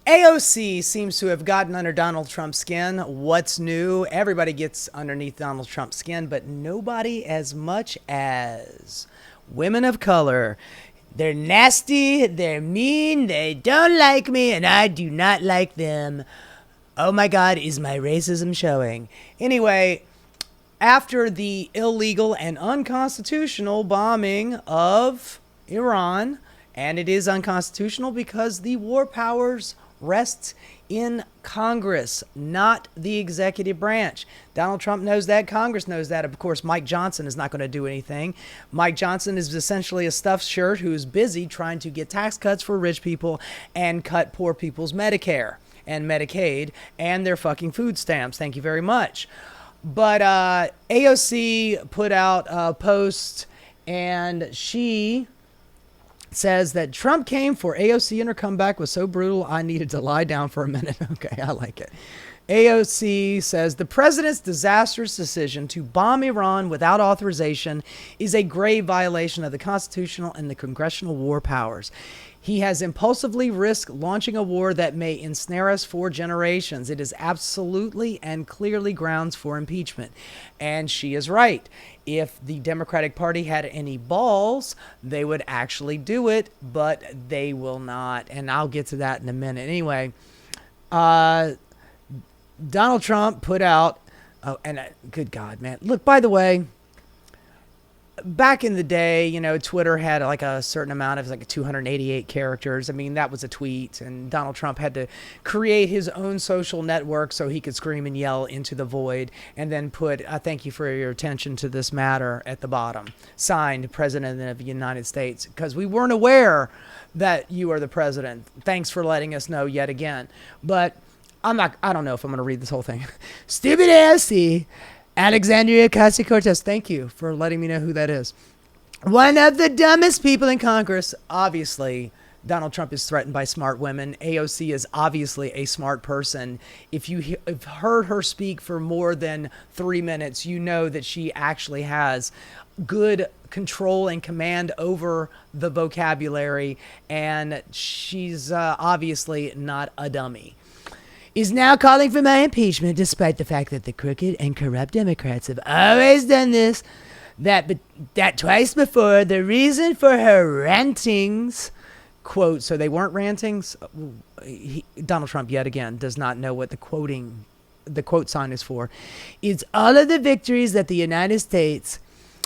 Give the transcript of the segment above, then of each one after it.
AOC seems to have gotten under Donald Trump's skin. What's new? Everybody gets underneath Donald Trump's skin, but nobody as much as women of color. They're nasty, they're mean, they don't like me, and I do not like them. Oh my God, is my racism showing? Anyway, after the illegal and unconstitutional bombing of Iran, and it is unconstitutional because the war powers rests in Congress, not the executive branch. Donald Trump knows that. Congress knows that. Of course, Mike Johnson is not going to do anything. Mike Johnson is essentially a stuffed shirt who's busy trying to get tax cuts for rich people and cut poor people's Medicare and Medicaid and their fucking food stamps. Thank you very much. But AOC put out a post, and she says that Trump came for AOC, and her comeback was so brutal I needed to lie down for a minute. Okay, I like it. AOC says the president's disastrous decision to bomb Iran without authorization is a grave violation of the constitutional and the congressional war powers. He has impulsively risked launching a war that may ensnare us for generations. It is absolutely and clearly grounds for impeachment. And she is right. If the Democratic Party had any balls, they would actually do it, but they will not. And I'll get to that in a minute. Anyway, Donald Trump put out, good God, man. Look, by the way, back in the day, you know, Twitter had like a certain amount of like 288 characters. I mean, that was a tweet, and Donald Trump had to create his own social network so he could scream and yell into the void and then put, thank you for your attention to this matter at the bottom. Signed, President of the United States, because we weren't aware that you are the president. Thanks for letting us know yet again. But I don't know if I'm going to read this whole thing. Stupid AOC. Alexandria Ocasio-Cortez, thank you for letting me know who that is. One of the dumbest people in Congress. Obviously, Donald Trump is threatened by smart women. AOC is obviously a smart person. If you've heard her speak for more than 3 minutes, you know that she actually has good control and command over the vocabulary, and she's obviously not a dummy. Is now calling for my impeachment, despite the fact that the crooked and corrupt Democrats have always done this, that twice before. The reason for her rantings, quote, so they weren't rantings. Donald Trump, yet again, does not know what the quote sign is for. It's all of the victories that the United States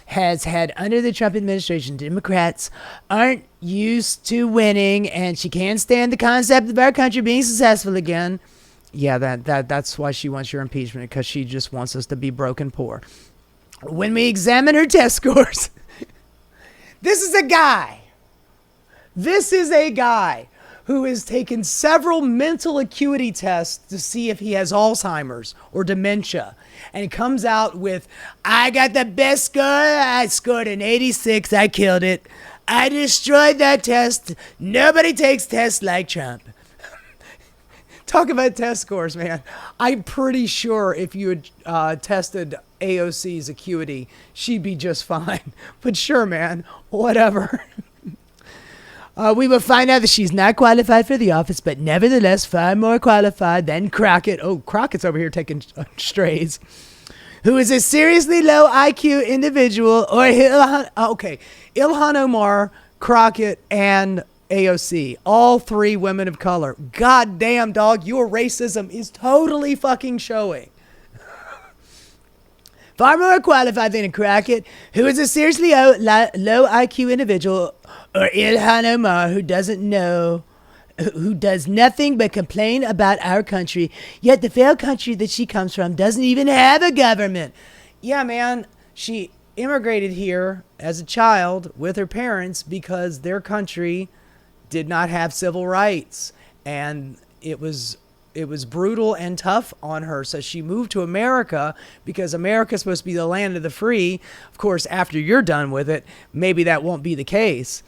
has had under the Trump administration. Democrats aren't used to winning, and she can't stand the concept of our country being successful again. Yeah, that's why she wants your impeachment, because she just wants us to be broke and poor. When we examine her test scores, this is a guy who has taken several mental acuity tests to see if he has Alzheimer's or dementia. And he comes out with, I got the best score. I scored an 86. I killed it. I destroyed that test. Nobody takes tests like Trump. Talk about test scores, man. I'm pretty sure if you had tested AOC's acuity, she'd be just fine. But sure, man, whatever. We will find out that she's not qualified for the office, but nevertheless far more qualified than Crockett. Oh, Crockett's over here taking strays. Who is a seriously low IQ individual, or Ilhan Omar, Crockett, and AOC, all three women of color. God damn, dog, your racism is totally fucking showing. Far more qualified than a Crockett, who is a seriously low IQ individual, or Ilhan Omar, who does nothing but complain about our country, yet the failed country that she comes from doesn't even have a government. Yeah, man, she immigrated here as a child with her parents because their country did not have civil rights, and it was brutal and tough on her. So she moved to America because America's supposed to be the land of the free. Of course, after you're done with it, maybe that won't be the case.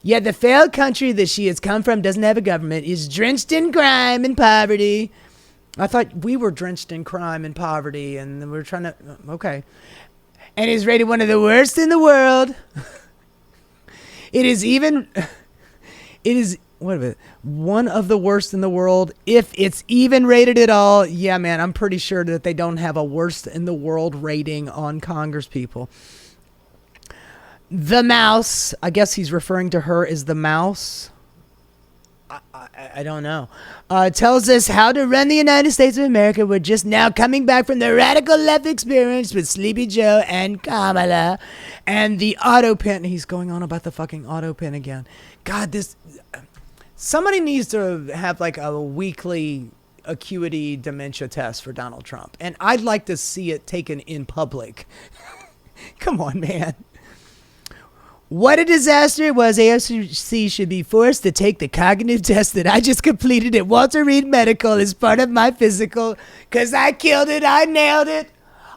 Yet the failed country that she has come from doesn't have a government, is drenched in crime and poverty. I thought we were drenched in crime and poverty, and we're trying to, okay. And is rated one of the worst in the world. It is what of it? One of the worst in the world, if it's even rated at all. Yeah, man, I'm pretty sure that they don't have a worst in the world rating on Congress people. The mouse, I guess he's referring to her as the mouse. I don't know. Tells us how to run the United States of America. We're just now coming back from the radical left experience with Sleepy Joe and Kamala. And the auto pen. He's going on about the fucking auto pen again. God, this... Somebody needs to have like a weekly acuity dementia test for Donald Trump. And I'd like to see it taken in public. Come on, man. What a disaster it was. AOC should be forced to take the cognitive test that I just completed at Walter Reed Medical as part of my physical. Because I killed it. I nailed it.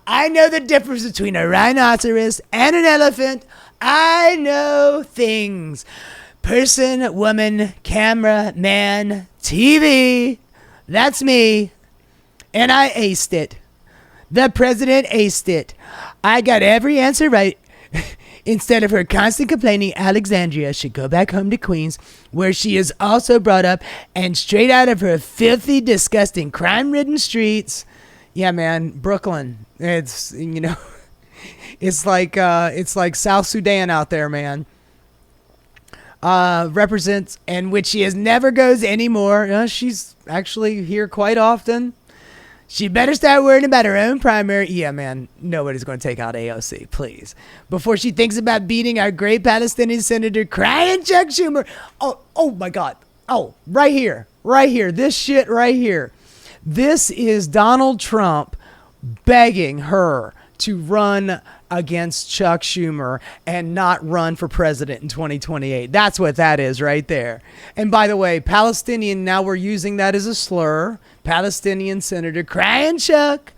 I know the difference between a rhinoceros and an elephant. I know things. Person, woman, camera, man, TV. That's me. And I aced it. The president aced it. I got every answer right. Instead of her constant complaining, Alexandria should go back home to Queens, where she is also brought up, and straight out of her filthy, disgusting, crime-ridden streets. Yeah, man, Brooklyn. It's, you know, it's like South Sudan out there, man. Represents, and which she has never goes anymore. She's actually here quite often. She better start worrying about her own primary. Yeah, man, nobody's going to take out AOC, please. Before she thinks about beating our great Palestinian senator, crying Chuck Schumer. Oh my God. Oh, right here. This shit right here. This is Donald Trump begging her to run against Chuck Schumer and not run for president in 2028. That's what that is right there. And by the way, Palestinian, now we're using that as a slur. Palestinian Senator crying Chuck,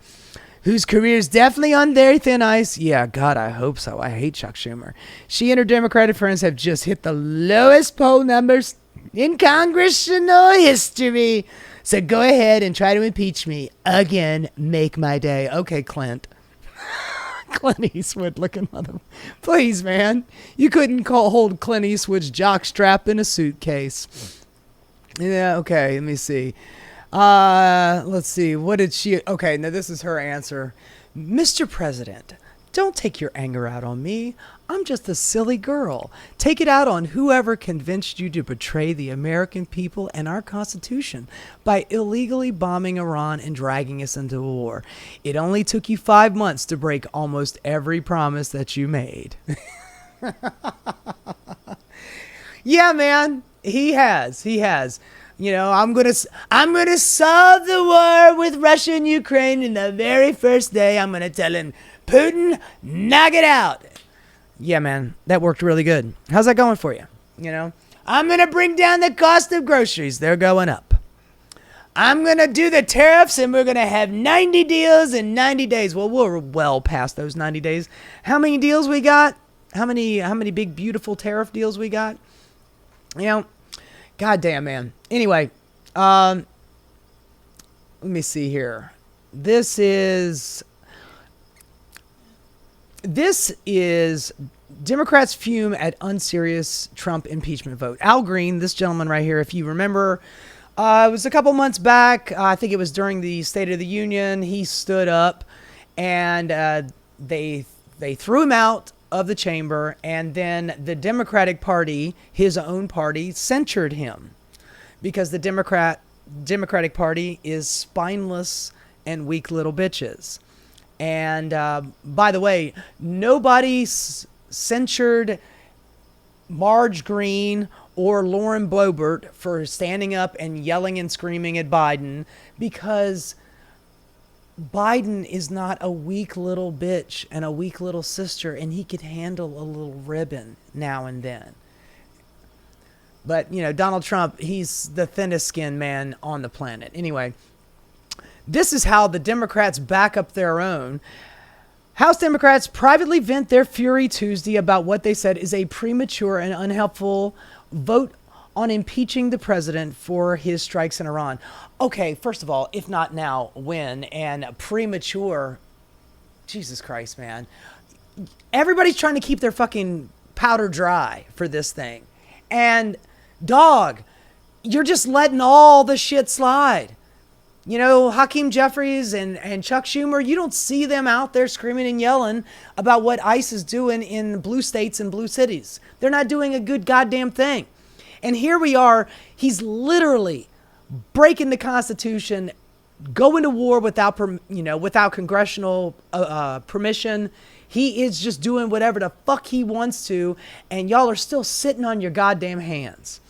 whose career is definitely on very thin ice. Yeah, God, I hope so. I hate Chuck Schumer. She and her Democratic friends have just hit the lowest poll numbers in congressional history. So go ahead and try to impeach me again. Make my day. Okay, Clint. Clint Eastwood looking mother. Please, man. You couldn't hold Clint Eastwood's jockstrap in a suitcase. Yeah, okay, let me see. Let's see. What did she... Okay, now this is her answer. Mr. President, don't take your anger out on me. I'm just a silly girl. Take it out on whoever convinced you to betray the American people and our Constitution by illegally bombing Iran and dragging us into a war. It only took you 5 months to break almost every promise that you made. Yeah, man. He has. You know, I'm gonna solve the war with Russia and Ukraine in the very first day. I'm gonna tell him, Putin, knock it out. Yeah, man, that worked really good. How's that going for you? You know, I'm gonna bring down the cost of groceries. They're going up. I'm gonna do the tariffs, and we're gonna have 90 deals in 90 days. Well, we're well past those 90 days. How many deals we got? How many big beautiful tariff deals we got? You know. Goddamn, man. Anyway, let me see here. This is Democrats fume at unserious Trump impeachment vote. Al Green, this gentleman right here, if you remember, it was a couple months back. I think it was during the State of the Union. He stood up and they threw him out of the chamber, and then the Democratic Party, his own party, censured him because the Democratic Party is spineless and weak little bitches. And by the way, nobody censured Marge Green or Lauren Boebert for standing up and yelling and screaming at Biden, because Biden is not a weak little bitch and a weak little sister, and he could handle a little ribbon now and then. But, you know, Donald Trump, he's the thinnest skinned man on the planet. Anyway, this is how the Democrats back up their own. House Democrats privately vent their fury Tuesday about what they said is a premature and unhelpful vote on impeaching the president for his strikes in Iran. Okay, first of all, if not now, when? And premature, Jesus Christ, man. Everybody's trying to keep their fucking powder dry for this thing. And dog, you're just letting all the shit slide. You know, Hakeem Jeffries and Chuck Schumer, you don't see them out there screaming and yelling about what ICE is doing in blue states and blue cities. They're not doing a good goddamn thing. And here we are, he's literally breaking the Constitution, going to war without congressional permission. He is just doing whatever the fuck he wants to, and y'all are still sitting on your goddamn hands.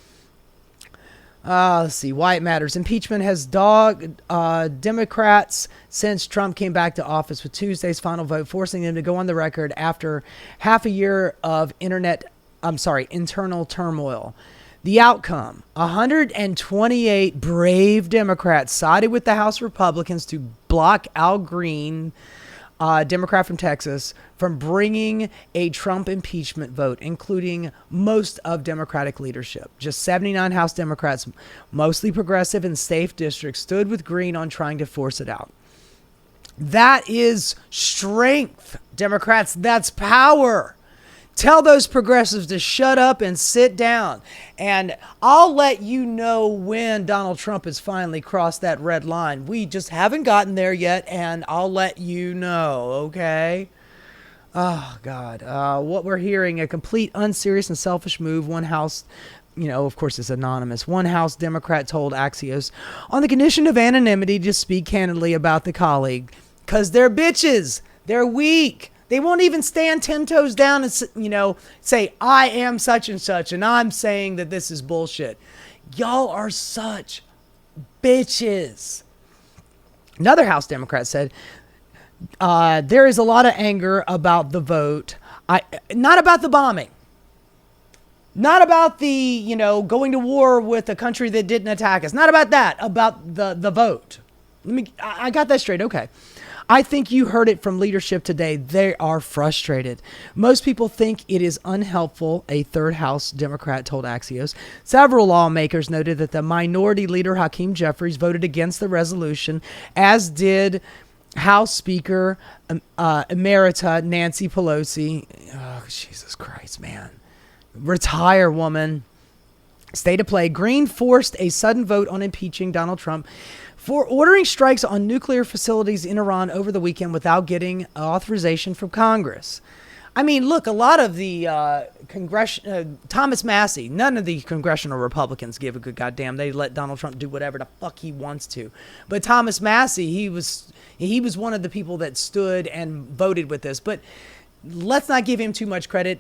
Let's see why it matters. Impeachment has dogged Democrats since Trump came back to office, with Tuesday's final vote forcing them to go on the record after half a year of internal turmoil. The outcome: 128 brave Democrats sided with the House Republicans to block Al Green, Democrat from Texas, from bringing a Trump impeachment vote, including most of Democratic leadership. Just 79 House Democrats, mostly progressive and safe districts, stood with Green on trying to force it out. That is strength, Democrats. That's power. Tell those progressives to shut up and sit down. And I'll let you know when Donald Trump has finally crossed that red line. We just haven't gotten there yet, and I'll let you know, okay? Oh, God. What we're hearing, a complete unserious and selfish move. One House, of course it's anonymous. One House Democrat told Axios, on the condition of anonymity, to speak candidly about the colleague. Because they're bitches. They're weak. They won't even stand 10 toes down and, say, I am such and such, and I'm saying that this is bullshit. Y'all are such bitches. Another House Democrat said, there is a lot of anger about the vote. Not about the bombing. Not about the, going to war with a country that didn't attack us. Not about that. About the vote. I got that straight. Okay. I think you heard it from leadership today. They are frustrated. Most people think it is unhelpful, a third House Democrat told Axios. Several lawmakers noted that the minority leader, Hakeem Jeffries, voted against the resolution, as did House Speaker Emerita Nancy Pelosi. Oh, Jesus Christ, man. Retire, woman. State of play. Green forced a sudden vote on impeaching Donald Trump for ordering strikes on nuclear facilities in Iran over the weekend without getting authorization from Congress. I mean, look, a lot of the Thomas Massie, none of the congressional Republicans give a good goddamn. They let Donald Trump do whatever the fuck he wants to. But Thomas Massie, he was one of the people that stood and voted with this. But let's not give him too much credit.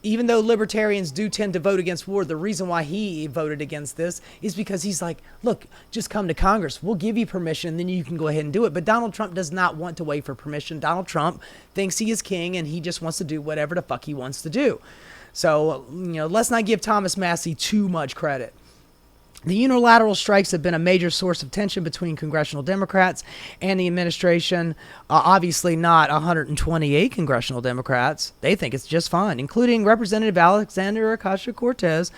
Even though libertarians do tend to vote against war, the reason why he voted against this is because he's like, look, just come to Congress. We'll give you permission, and then you can go ahead and do it. But Donald Trump does not want to wait for permission. Donald Trump thinks he is king, and he just wants to do whatever the fuck he wants to do. So, let's not give Thomas Massie too much credit. The unilateral strikes have been a major source of tension between congressional Democrats and the administration. Obviously not 128 congressional Democrats. They think it's just fine, including Representative Alexandrian Ocasio-Cortez,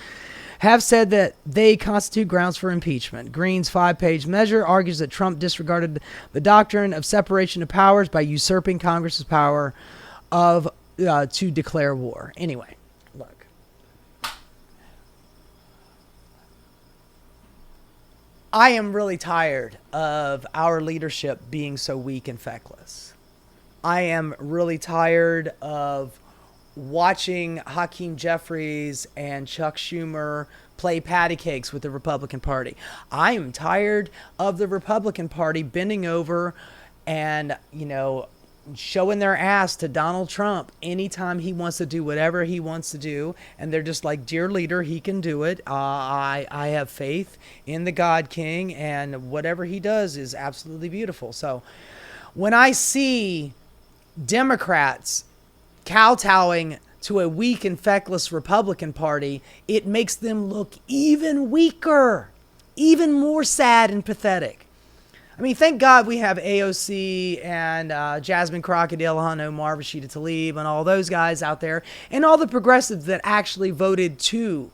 have said that they constitute grounds for impeachment. Green's 5-page measure argues that Trump disregarded the doctrine of separation of powers by usurping Congress's power to declare war. Anyway. I am really tired of our leadership being so weak and feckless. I am really tired of watching Hakeem Jeffries and Chuck Schumer play patty cakes with the Republican Party. I am tired of the Republican Party bending over and, showing their ass to Donald Trump anytime he wants to do whatever he wants to do. And they're just like, dear leader, he can do it. I have faith in the God King, and whatever he does is absolutely beautiful. So when I see Democrats kowtowing to a weak and feckless Republican Party, it makes them look even weaker, even more sad and pathetic. I mean, thank God we have AOC and Jasmine Crockett, Ilhan Omar, Rashida Tlaib, and all those guys out there, and all the progressives that actually voted to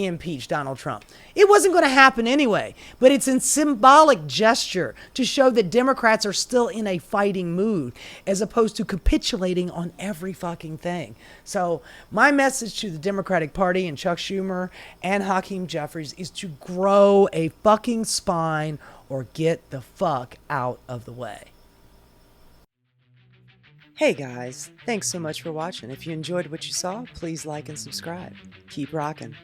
impeach Donald Trump. It wasn't going to happen anyway, but it's a symbolic gesture to show that Democrats are still in a fighting mood as opposed to capitulating on every fucking thing. So my message to the Democratic Party and Chuck Schumer and Hakeem Jeffries is to grow a fucking spine or get the fuck out of the way. Hey guys, thanks so much for watching. If you enjoyed what you saw, please like and subscribe. Keep rocking.